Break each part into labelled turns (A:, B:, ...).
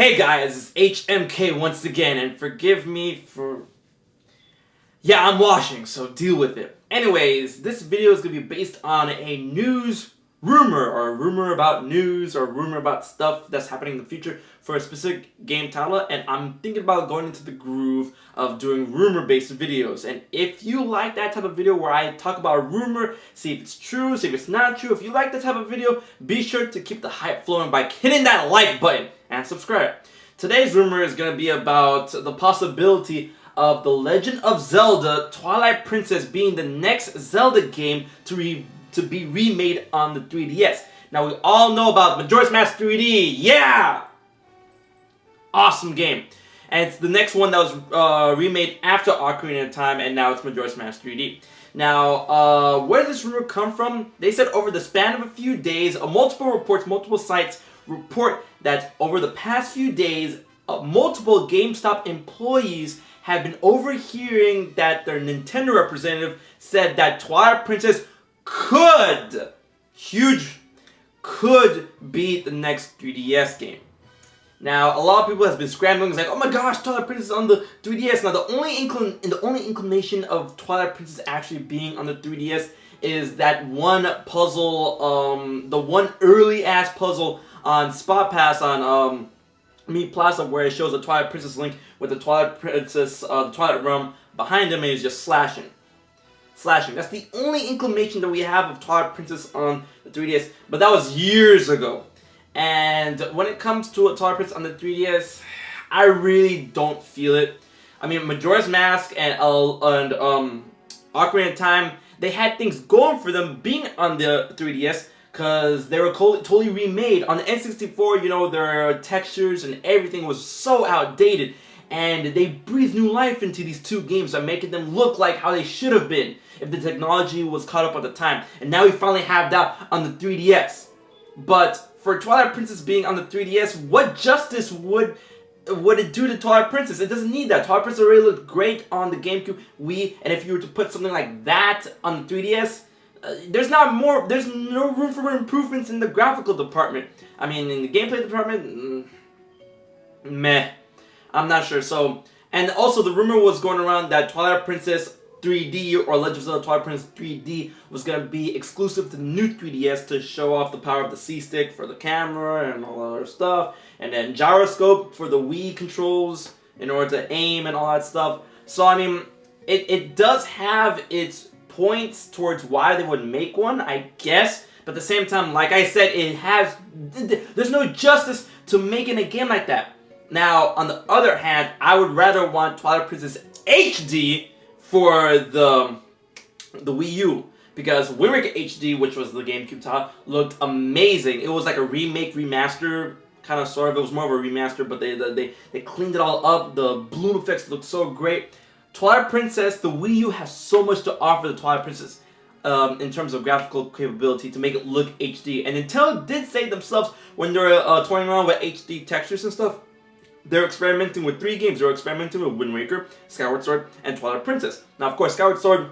A: Hey guys, it's HMK once again, and forgive me for... Yeah, I'm washing, so deal with it. Anyways, this video is going to be based on a news rumor, or a rumor about news, or a rumor about stuff that's happening in the future for a specific game title, and I'm thinking about going into the groove of doing rumor-based videos. And if you like that type of video where I talk about a rumor, see if it's true, see if it's not true, if you like that type of video, be sure to keep the hype flowing by hitting that like button and subscribe. Today's rumor is going to be about the possibility of The Legend of Zelda Twilight Princess being the next Zelda game to be remade on the 3DS. Now we all know about Majora's Mask 3D, yeah! Awesome game. And it's the next one that was remade after Ocarina of Time, and now it's Majora's Mask 3D. Now, where did this rumor come from? They said over the span of a few days, multiple reports, multiple sites report that over the past few days, multiple GameStop employees have been overhearing that their Nintendo representative said that Twilight Princess could be the next 3DS game. Now, a lot of people have been scrambling. It's like, oh my gosh, Twilight Princess on the 3DS. Now, the only inclination of Twilight Princess actually being on the 3DS is that one puzzle, the one early-ass puzzle on Spot Pass on Meat Plaza, where it shows the Twilight Princess Link with the Twilight Princess, the Twilight Realm behind him, and he's just slashing. That's the only inclination that we have of Twilight Princess on the 3DS, but that was years ago. And when it comes to a Twilight Princess on the 3DS, I really don't feel it. I mean, Majora's Mask and Ocarina of Time, they had things going for them being on the 3DS, because they were totally remade. On the N64, you know, their textures and everything was so outdated. And they breathed new life into these two games by making them look like how they should have been if the technology was caught up at the time. And now we finally have that on the 3DS. But for Twilight Princess being on the 3DS, what justice would it do to Twilight Princess? It doesn't need that. Twilight Princess already looked great on the GameCube, Wii, and if you were to put something like that on the 3DS, there's no room for improvements in the graphical department. I mean, in the gameplay department, meh. I'm not sure. So, and also the rumor was going around that Twilight Princess 3D or Legend of Zelda Twilight Princess 3D was going to be exclusive to the new 3DS to show off the power of the C-Stick for the camera and all that other stuff. And then gyroscope for the Wii controls in order to aim and all that stuff. So, I mean, it does have its points towards why they would make one, I guess. But at the same time, like I said, there's no justice to making a game like that. Now, on the other hand, I would rather want Twilight Princess HD for the Wii U, because Remake HD, which was the GameCube title, looked amazing. It was like a remake, remaster, kind of sort of. It was more of a remaster, but they cleaned it all up. The bloom effects looked so great. Twilight Princess, the Wii U has so much to offer the Twilight Princess in terms of graphical capability to make it look HD. And Nintendo did say themselves when they were toying around with HD textures and stuff, they're experimenting with 3 games. They're experimenting with Wind Waker, Skyward Sword, and Twilight Princess. Now, of course, Skyward Sword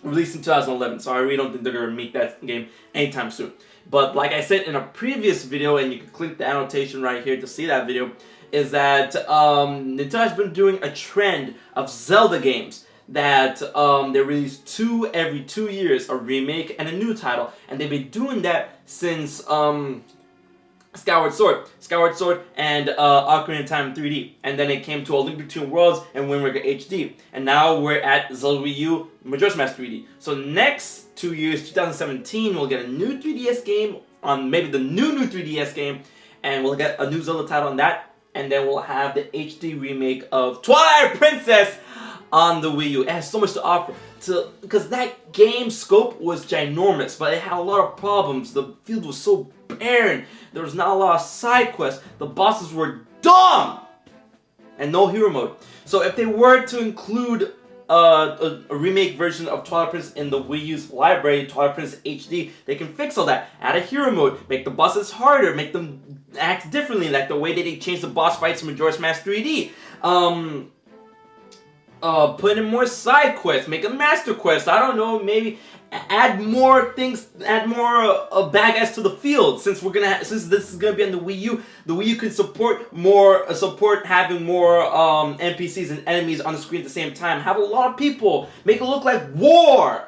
A: released in 2011, so I really don't think they're going to make that game anytime soon. But like I said in a previous video, and you can click the annotation right here to see that video, is that Nintendo has been doing a trend of Zelda games that they release 2 every 2 years, a remake and a new title. And they've been doing that since Skyward Sword, and Ocarina of Time 3D, and then it came to A Link Between Worlds and Wind Waker HD, and now we're at Zelda Wii U, Majora's Mask 3D. So next 2 years, 2017, we'll get a new 3DS game on maybe the new 3DS game, and we'll get a new Zelda title on that, and then we'll have the HD remake of Twilight Princess on the Wii U. It has so much to offer, because that game's scope was ginormous, but it had a lot of problems. The field was so barren. There was not a lot of side quests. The bosses were dumb! And no hero mode. So if they were to include a remake version of Twilight Princess in the Wii U's library, Twilight Princess HD, they can fix all that. Add a hero mode, make the bosses harder, make them act differently, like the way that they changed the boss fights in Majora's Mask 3D. Put in more side quests, make a master quest, I don't know, maybe add more things, add more bad guys to the field. Since this is gonna be on the Wii U, the Wii U can support more, support having more NPCs and enemies on the screen at the same time. Have a lot of people, make it look like war.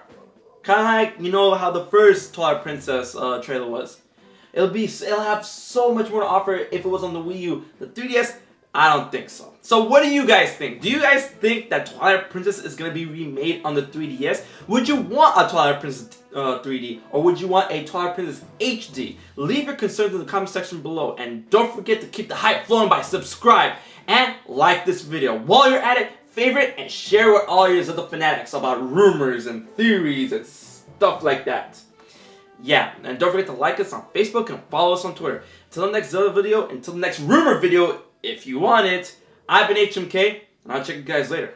A: Kind of like, you know, how the first Twilight Princess trailer was. It'll have so much more to offer if it was on the Wii U. The 3DS, I don't think so. So what do you guys think? Do you guys think that Twilight Princess is going to be remade on the 3DS? Would you want a Twilight Princess 3D? Or would you want a Twilight Princess HD? Leave your concerns in the comment section below. And don't forget to keep the hype flowing by subscribe and like this video. While you're at it, favorite and share with all your Zelda fanatics about rumors and theories and stuff like that. Yeah, and don't forget to like us on Facebook and follow us on Twitter. Until the next Zelda video, until the next rumor video, if you want it, I've been HMK, and I'll check you guys later.